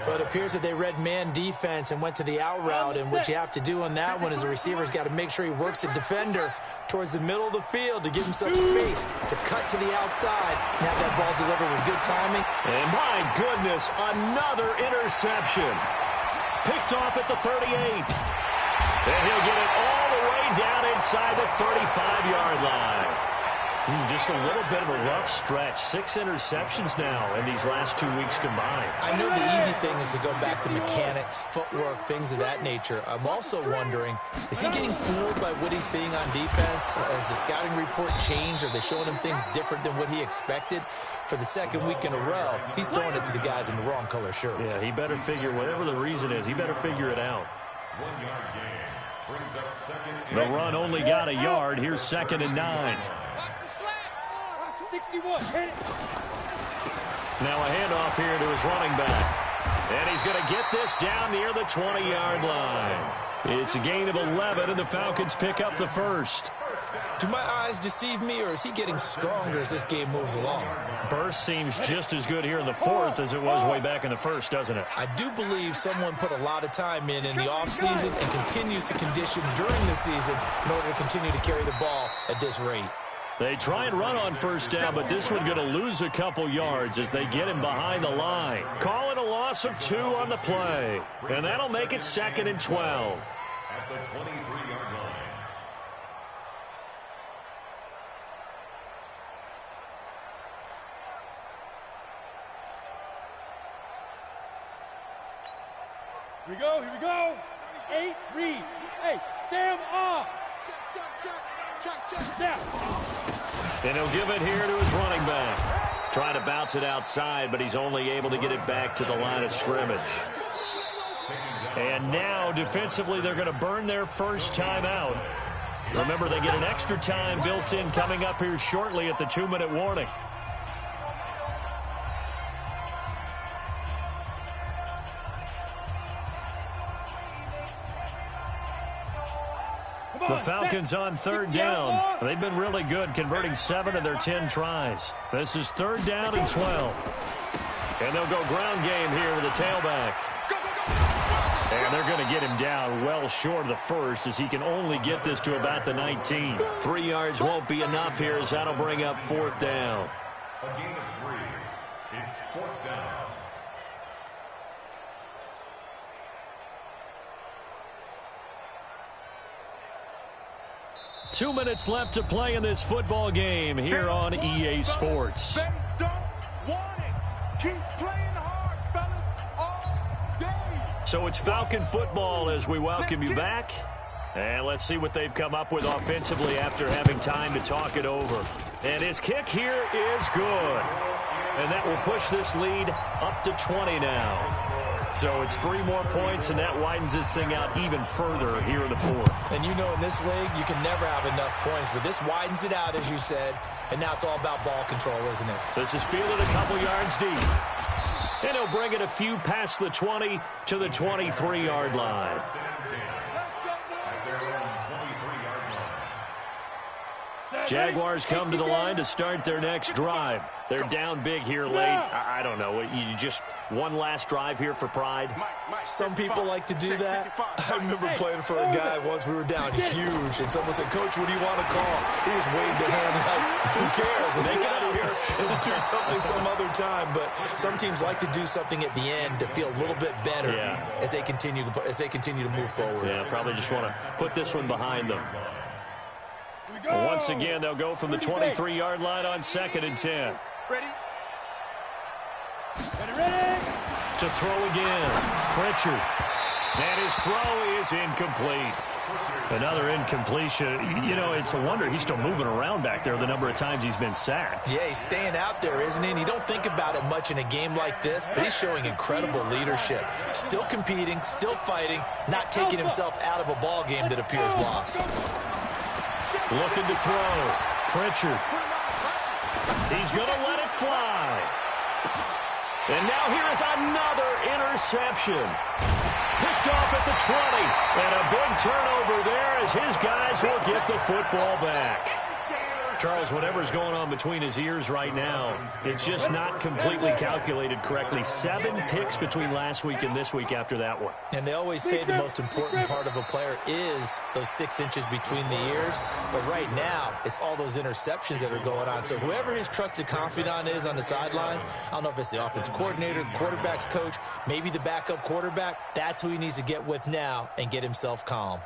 Speaker 3: But it appears that they read man defense and went to the out route, and what you have to do on that one is the receiver's got to make sure he works the defender towards the middle of the field to give himself space to cut to the outside and have that ball delivered with good timing.
Speaker 1: And my goodness, another interception. Picked off at the 38. And he'll get it all the way down inside the 35-yard line. Just a little bit of a rough stretch. 6 interceptions now in these last 2 weeks combined.
Speaker 3: I know the easy thing is to go back to mechanics, footwork, things of that nature. I'm also wondering, is he getting fooled by what he's seeing on defense? Has the scouting report changed? Are they showing him things different than what he expected? For the 2nd week in a row, he's throwing it to the guys in the wrong color shirts.
Speaker 1: Yeah, he better figure, whatever the reason is, he better figure it out.
Speaker 4: 1 yard gain brings up 2nd.
Speaker 1: The run only got a yard. Here's 2nd and 9.
Speaker 2: 61.
Speaker 1: Now a handoff here to his running back. And he's going to get this down near the 20-yard line. It's a gain of 11, and the Falcons pick up the first.
Speaker 3: Do my eyes deceive me, or is he getting stronger as this game moves along?
Speaker 6: Burst seems just as good here in the fourth as it was way back in the first, doesn't it?
Speaker 3: I do believe someone put a lot of time in the offseason and continues to condition during the season in order to continue to carry the ball at this rate.
Speaker 1: They try and run on first down, but this one going to lose a couple yards as they get him behind the line. Calling a loss of 2 on the play, and that'll make it 2nd and 12.
Speaker 4: At the 23-yard line.
Speaker 2: Here we go, here we go. 8, read. Hey, Sam off. Check.
Speaker 1: And he'll give it here to his running back. Trying to bounce it outside, but he's only able to get it back to the line of scrimmage. And now, defensively, they're going to burn their first time out. Remember, they get an extra time built in coming up here shortly at the 2-minute warning. The Falcons on third down. They've been really good, converting 7 of their 10 tries. This is 3rd down and 12. And they'll go ground game here with the tailback. And they're going to get him down well short of the first as he can only get this to about the 19. 3 yards won't be enough here as that'll bring up 4th down.
Speaker 4: A gain of 3. It's 4th down.
Speaker 1: Two minutes left to play in this football game here on EA Sports.
Speaker 2: They don't want it. Keep playing hard, fellas, all day.
Speaker 1: So it's Falcon football as we welcome you back. And let's see what they've come up with offensively after having time to talk it over. And his kick here is good. And that will push this lead up to 20 now. So it's 3 more points, and that widens this thing out even further here in the fourth.
Speaker 3: And you know in this league, you can never have enough points, but this widens it out, as you said, and now it's all about ball control, isn't it?
Speaker 1: This is fielded a couple yards deep. And he'll bring it a few past the 20 to the 23-yard line. Jaguars come to the line to start their next drive. They're down big here late. I don't know. You just one last drive here for pride?
Speaker 3: Some people like to do that. I remember playing for a guy once. We were down huge, and someone said, "Coach, what do you want to call?" He just waved a hand like, who cares? Let's get out of here and do something some other time. But some teams like to do something at the end to feel a little bit better as they continue to move forward.
Speaker 1: Yeah, probably just want to put this one behind them. Once again, they'll go from the 23-yard line on 2nd and 10.
Speaker 2: Ready?
Speaker 1: To throw again, Pritchard. And his throw is incomplete. Another incompletion. You know, it's a wonder he's still moving around back there the number of times he's been sacked.
Speaker 3: Yeah, he's staying out there, isn't he? And you don't think about it much in a game like this, but he's showing incredible leadership. Still competing, still fighting, not taking himself out of a ball game that appears lost.
Speaker 1: Looking to throw. Pritchard. He's going to let it fly. And now here is another interception. Picked off at the 20. And a big turnover there as his guys will get the football back. Charles, whatever's going on between his ears right now, it's just not completely calculated correctly. 7 picks between last week and this week after that one.
Speaker 3: And they always say the most important part of a player is those 6 inches between the ears. But right now, it's all those interceptions that are going on. So whoever his trusted confidant is on the sidelines, I don't know if it's the offensive coordinator, the quarterback's coach, maybe the backup quarterback, that's who he needs to get with now and get himself calm.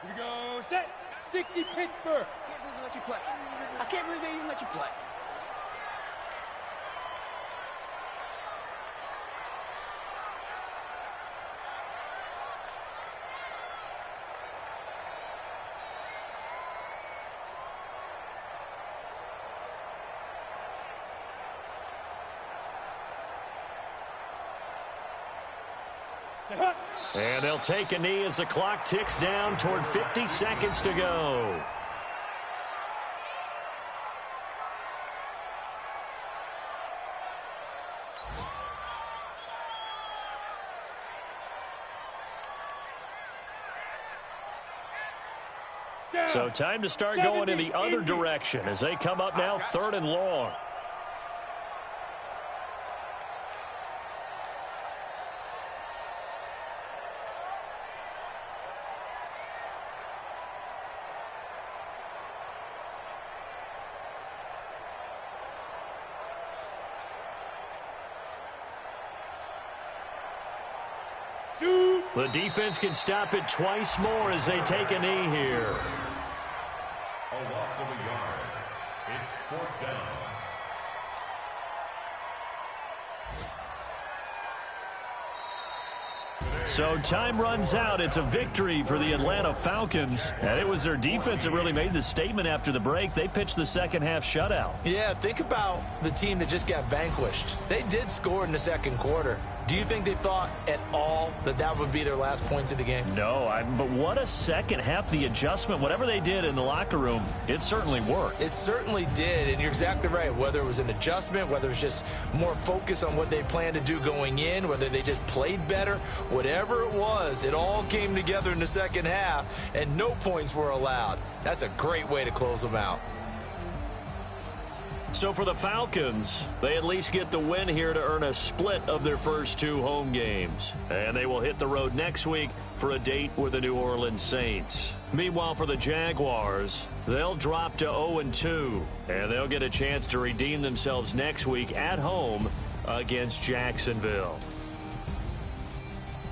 Speaker 2: Here we go, set. 60 Pittsburgh.
Speaker 5: I can't believe they let you play. I can't believe they even let you play.
Speaker 1: And they'll take a knee as the clock ticks down toward 50 seconds to go. So time to start going in the other direction as they come up now 3rd and long. The defense can stop it twice more as they take a knee here.
Speaker 4: A loss of a yard. It's 4th down.
Speaker 1: So time runs out. It's a victory for the Atlanta Falcons. And it was their defense that really made the statement after the break. They pitched the second half shutout.
Speaker 3: Yeah, think about the team that just got vanquished. They did score in the second quarter. Do you think they thought at all that that would be their last points of the game?
Speaker 1: No, but what a second half. The adjustment, whatever they did in the locker room, it certainly worked.
Speaker 3: It certainly did, and you're exactly right. Whether it was an adjustment, whether it was just more focus on what they planned to do going in, whether they just played better, whatever it was, it all came together in the second half, and no points were allowed. That's a great way to close them out.
Speaker 1: So for the Falcons, they at least get the win here to earn a split of their first 2 home games. And they will hit the road next week for a date with the New Orleans Saints. Meanwhile, for the Jaguars, they'll drop to 0-2. And they'll get a chance to redeem themselves next week at home against Jacksonville.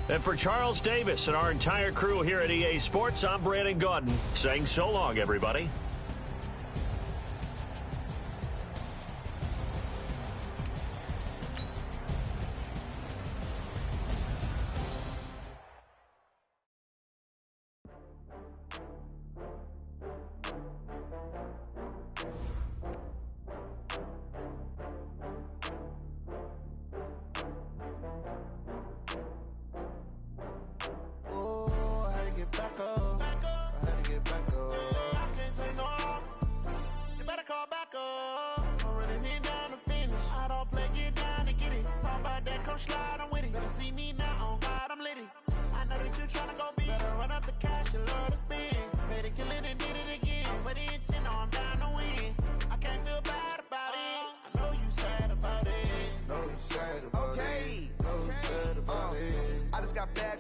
Speaker 1: And for Charles Davis and our entire crew here at EA Sports, I'm Brandon Gaudin saying so long, everybody.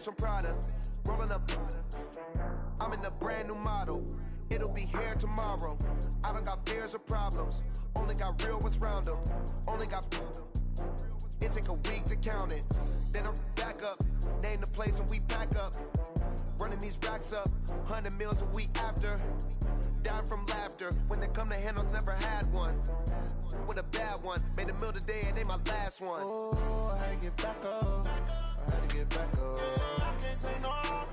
Speaker 7: From Prada, rolling up. I'm in a brand new model. It'll be here tomorrow. I don't got fears or problems. Only got real ones round them. Only got. It take a week to count it. Then I'm back up. Name the place and we pack up. Running these racks up. 100 meals a week after. Dying from laughter. When it come to handles, never had one. With a bad one. Made a meal today and they my last one. Oh, I had to get back up. I had to get back up. I can't take no off.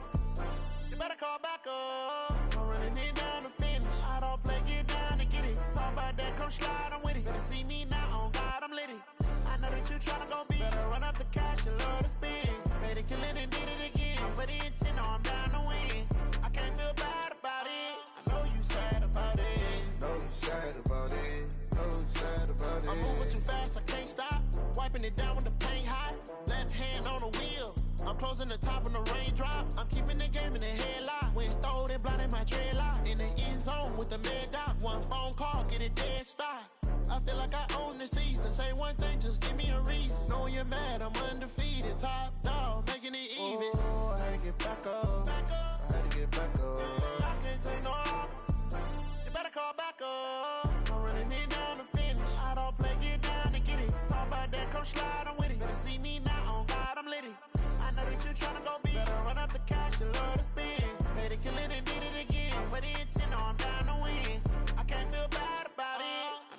Speaker 7: You better call back up. I'm running it down to finish. I don't play, get down to get it. Talk about that, come slide, I'm with it. Better see me now, on God, I'm litty. I know that you tryna go big. Better run up the cash, you love to spend. Made it, kill it, and did it again. But the intent, no, I'm down to win. I can't feel bad about it. I know you sad about it. Know you sad about it. Know you sad about it. I'm moving too fast, I can't stop. Wiping it down with the paint hot. Left hand on the wheel. I'm closing the top on the raindrop. I'm keeping the game in the headlock. When throwed and blinded my dreadlock. In the end zone with the mad dot. One phone call, get it dead stop. I feel like I own the season. Say one thing, just give me a reason. Knowing you're mad, I'm undefeated. Top dog, making it even. Oh, I had to get back up. I had to get back up. I can't take no off. You better call back up. I'm running it down to finish. I don't play, get down to get it. Talk about that, come slide, I'm with it. Better see me now, on God, I'm litty. I know that you tryna go big. Better run up the cash, you love to spend. Made it, kill it, and did it again. But the intent, no, I'm down to win. I can't feel bad about it.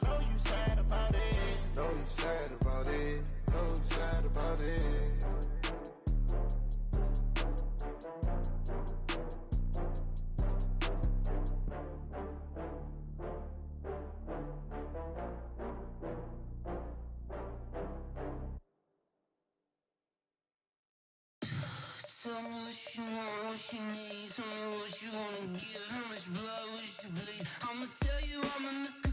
Speaker 7: I know you sad about it. Know you sad about it. Know you sad about it.
Speaker 8: Tell me what you want, what you need. Tell me what you wanna give. How much blood would you bleed? I'ma tell you I'm a misconception.